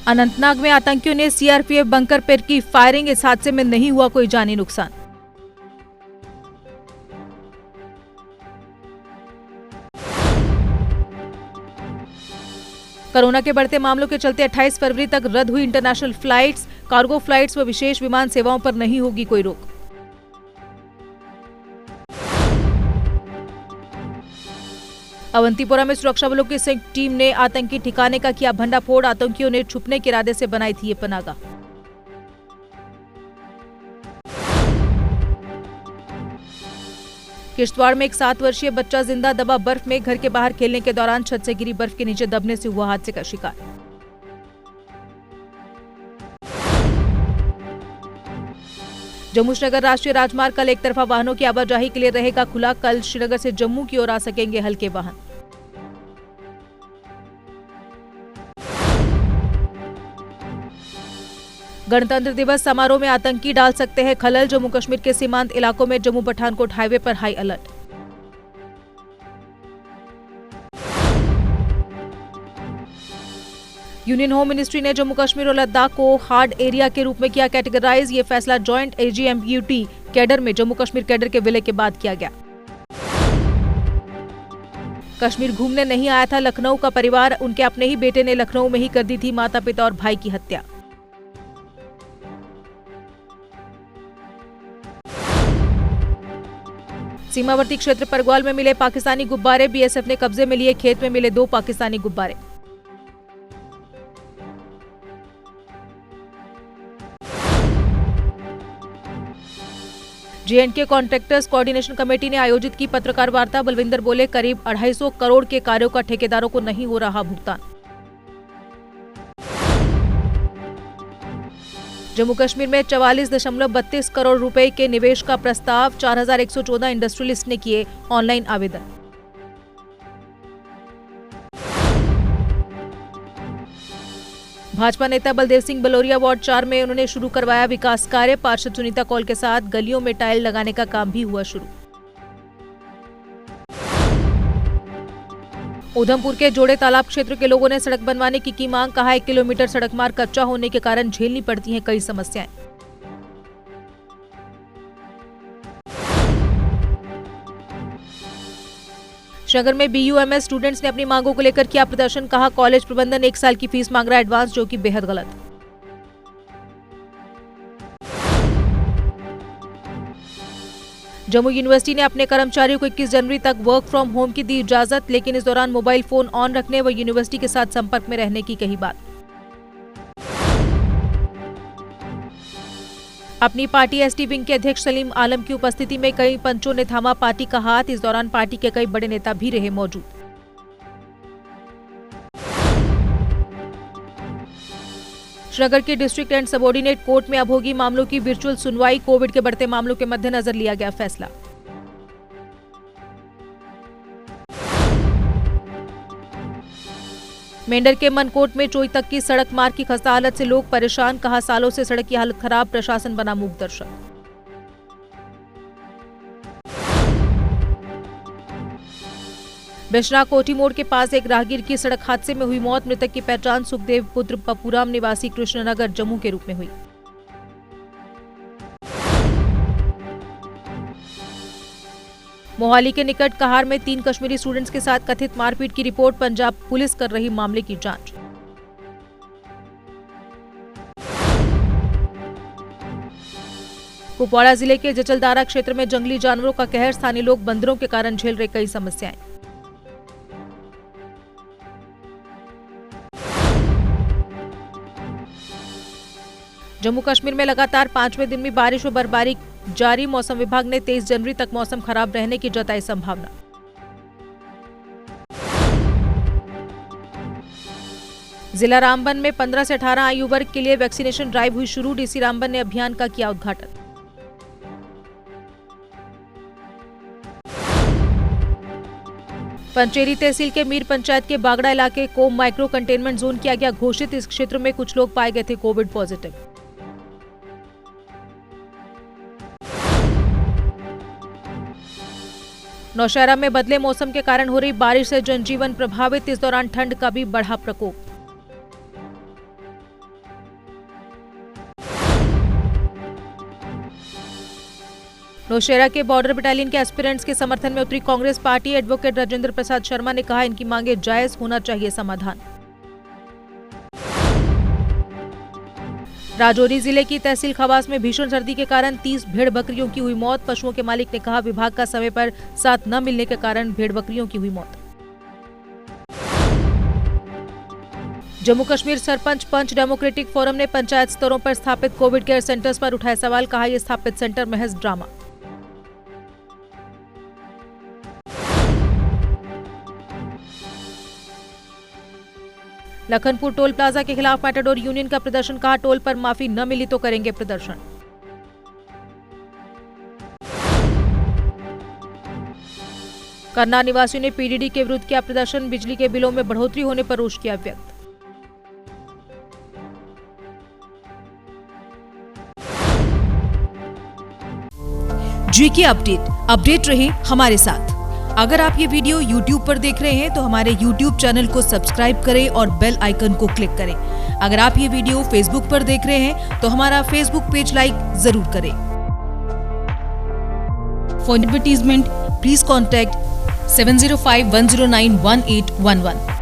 अनंतनाग में आतंकियों ने सीआरपीएफ बंकर पर की फायरिंग। इस हादसे में नहीं हुआ कोई जानी नुकसान। कोरोना के बढ़ते मामलों के चलते 28 फरवरी तक रद्द हुई इंटरनेशनल फ्लाइट्स। कार्गो फ्लाइट्स व विशेष विमान सेवाओं पर नहीं होगी कोई रोक। अवंतीपोरा में सुरक्षा बलों की संयुक्त टीम ने आतंकी ठिकाने का किया भंडाफोड़। आतंकियों ने छुपने के इरादे से बनाई थी ये पनागा। किश्तवाड़ में एक 7 वर्षीय बच्चा जिंदा दबा बर्फ में। घर के बाहर खेलने के दौरान छत से गिरी बर्फ के नीचे दबने से हुआ हादसे का शिकार। जम्मू श्रीनगर राष्ट्रीय राजमार्ग कल एक तरफा वाहनों की आवाजाही के लिए रहेगा खुला। कल श्रीनगर से जम्मू की ओर आ सकेंगे हल्के वाहन। गणतंत्र दिवस समारोह में आतंकी डाल सकते हैं खलल। जम्मू कश्मीर के सीमांत इलाकों में जम्मू पठानकोट हाईवे पर high alert. Union home ministry ने जम्मू कश्मीर और लद्दाख को हार्ड एरिया के रूप में किया कैटेगराइज। ये फैसला जॉइंट एजीएमयूटी कैडर में जम्मू कश्मीर कैडर के विलय के बाद किया गया। कश्मीर घूमने नहीं आया था लखनऊ का परिवार। उनके अपने ही बेटे ने लखनऊ में ही कर दी थी माता पिता और भाई की हत्या। सीमावर्ती क्षेत्र परगवाल में मिले पाकिस्तानी गुब्बारे। बीएसएफ ने कब्जे में लिए। खेत में मिले 2 पाकिस्तानी गुब्बारे। जेएंडके कॉन्ट्रैक्टर्स कोऑर्डिनेशन कमेटी ने आयोजित की पत्रकार वार्ता। बलविंदर बोले, करीब 250 करोड़ के कार्यों का ठेकेदारों को नहीं हो रहा भुगतान। जम्मू कश्मीर में 44.32 करोड़ रुपए के निवेश का प्रस्ताव। 4114 इंडस्ट्रियलिस्ट ने किए ऑनलाइन आवेदन। भाजपा नेता बलदेव सिंह बलौरिया वार्ड 4 में उन्होंने शुरू करवाया विकास कार्य। पार्षद सुनीता कौल के साथ गलियों में टाइल लगाने का काम भी हुआ शुरू। उधमपुर के जोड़े तालाब क्षेत्र के लोगों ने सड़क बनवाने की मांग। कहा 1 किलोमीटर सड़क मार्ग कच्चा होने के कारण झेलनी पड़ती हैं कई समस्याएं। श्रीनगर में बीयूएमएस स्टूडेंट्स ने अपनी मांगों को लेकर किया प्रदर्शन। कहा कॉलेज प्रबंधन 1 साल की फीस मांग रहा है एडवांस, जो कि बेहद गलत। जम्मू यूनिवर्सिटी ने अपने कर्मचारियों को 21 जनवरी तक वर्क फ्रॉम होम की दी इजाजत, लेकिन इस दौरान मोबाइल फोन ऑन रखने व यूनिवर्सिटी के साथ संपर्क में रहने की कही बात। अपनी पार्टी एसटी विंग के अध्यक्ष सलीम आलम की उपस्थिति में कई पंचों ने थामा पार्टी का हाथ। इस दौरान पार्टी के कई बड़े नेता भी रहे मौजूद। श्रीनगर के डिस्ट्रिक्ट एंड सबऑर्डिनेट कोर्ट में अब होगी मामलों की वर्चुअल सुनवाई। कोविड के बढ़ते मामलों के मद्देनजर लिया गया फैसला। मेंढर के मनकोट में चोई तक की सड़क मार्ग की खस्ता हालत से लोग परेशान। कहा सालों से सड़क की हालत खराब, प्रशासन बना मूक दर्शक। बिशरा कोठी मोड़ के पास एक राहगीर की सड़क हादसे में हुई मौत। मृतक की पहचान सुखदेव पुत्र पपूराम निवासी कृष्णनगर जम्मू के रूप में हुई। मोहाली के निकट कहार में 3 कश्मीरी स्टूडेंट्स के साथ कथित मारपीट की रिपोर्ट। पंजाब पुलिस कर रही मामले की जांच। कुपवाड़ा जिले के जचलदारा क्षेत्र में जंगली जानवरों का कहर। स्थानीय लोग बंदरों के कारण झेल रहे कई समस्याएं। जम्मू कश्मीर में लगातार 5वें दिन भी बारिश और बर्फबारी जारी। मौसम विभाग ने 23 जनवरी तक मौसम खराब रहने की जताई संभावना। जिला रामबन में 15 से 18 आयु वर्ग के लिए वैक्सीनेशन ड्राइव हुई शुरू। डीसी रामबन ने अभियान का किया उद्घाटन। पंचेरी तहसील के मीर पंचायत के बागड़ा इलाके को माइक्रो कंटेनमेंट जोन किया गया घोषित। इस क्षेत्र में कुछ लोग पाए गए थे कोविड पॉजिटिव। नौशहरा में बदले मौसम के कारण हो रही बारिश से जनजीवन प्रभावित। इस दौरान ठंड का भी बढ़ा प्रकोप। नौशेरा के बॉर्डर बटालियन के एस्पिरेंट्स के समर्थन में उतरी कांग्रेस पार्टी। एडवोकेट राजेंद्र प्रसाद शर्मा ने कहा, इनकी मांगे जायज, होना चाहिए समाधान। राजौरी जिले की तहसील खवास में भीषण सर्दी के कारण 30 भेड़ बकरियों की हुई मौत। पशुओं के मालिक ने कहा, विभाग का समय पर साथ न मिलने के कारण भेड़ बकरियों की हुई मौत। जम्मू कश्मीर सरपंच पंच डेमोक्रेटिक फोरम ने पंचायत स्तरों पर स्थापित कोविड केयर सेंटर्स पर उठाए सवाल। कहा, यह स्थापित सेंटर महज ड्रामा। लखनपुर टोल प्लाजा के खिलाफ मैटाडोर यूनियन का प्रदर्शन। कहा, टोल पर माफी न मिली तो करेंगे प्रदर्शन। करनाल निवासियों ने पीडीडी के विरुद्ध किया प्रदर्शन। बिजली के बिलों में बढ़ोतरी होने पर रोष किया व्यक्त। जीके अपडेट रहे हमारे साथ। अगर आप ये वीडियो YouTube पर देख रहे हैं तो हमारे YouTube चैनल को सब्सक्राइब करें और बेल आइकन को क्लिक करें। अगर आप ये वीडियो Facebook पर देख रहे हैं तो हमारा Facebook पेज लाइक जरूर करें। For advertisement please contact 7051091811।